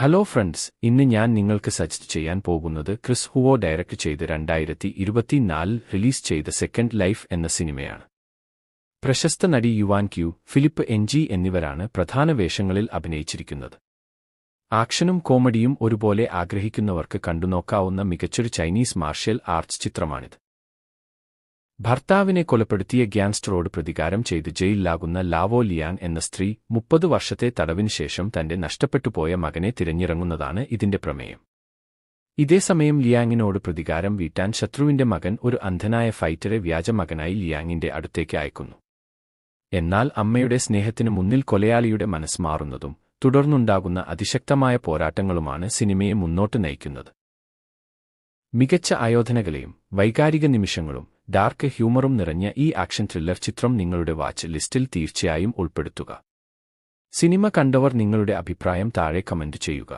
Hello friends, ഇന്ന് ഞാൻ നിങ്ങൾക്ക് സജസ്റ്റ് ചെയ്യാൻ പോകുന്നത് ക്രിസ് ഹുവോ ഡയറക്റ്റ് ചെയ്ത് 2024 റിലീസ് ചെയ്ത സെക്കൻഡ് ലൈഫ് എന്ന സിനിമയാണ്. പ്രശസ്ത നടി യുവാൻ ക്യു, ഫിലിപ്പ് എൻജി എന്നിവരാണ് പ്രധാന വേഷങ്ങളിൽ അഭിനയിച്ചിരിക്കുന്നത്. ആക്ഷനും കോമഡിയും ഒരുപോലെ ആഗ്രഹിക്കുന്നവർക്ക് കണ്ടുനോക്കാവുന്ന മികച്ചൊരു ചൈനീസ് മാർഷ്യൽ ആർട്സ് ചിത്രമാണിത്. ഭർത്താവിനെ കൊലപ്പെടുത്തിയ ഗ്യാങ്സ്റ്ററോട് പ്രതികാരം ചെയ്ത് ജയിലിലാകുന്ന ലാവോ ലിയാങ് എന്ന സ്ത്രീ 30 വർഷത്തെ തടവിന് ശേഷം തന്റെ നഷ്ടപ്പെട്ടുപോയ മകനെ തിരഞ്ഞിറങ്ങുന്നതാണ് ഇതിന്റെ പ്രമേയം. ഇതേസമയം ലിയാങ്ങിനോട് പ്രതികാരം വീട്ടാൻ ശത്രുവിന്റെ മകൻ ഒരു അന്ധനായ ഫൈറ്ററെ വ്യാജമകനായി ലിയാങ്ങിന്റെ അടുത്തേക്ക് അയക്കുന്നു. എന്നാൽ അമ്മയുടെ സ്നേഹത്തിനു മുന്നിൽ കൊലയാളിയുടെ മനസ്സ് മാറുന്നതും തുടർന്നുണ്ടാകുന്ന അതിശക്തമായ പോരാട്ടങ്ങളുമാണ് സിനിമയെ മുന്നോട്ട് നയിക്കുന്നത്. മികച്ച ആയോധനകലയും വൈകാരിക നിമിഷങ്ങളും ഡാർക്ക് ഹ്യൂമറും നിറഞ്ഞ ഈ ആക്ഷൻ ത്രില്ലർ ചിത്രം നിങ്ങളുടെ വാച്ച് ലിസ്റ്റിൽ തീർച്ചയായും ഉൾപ്പെടുത്തുക. സിനിമ കണ്ടവർ നിങ്ങളുടെ അഭിപ്രായം താഴെ കമന്റ് ചെയ്യുക.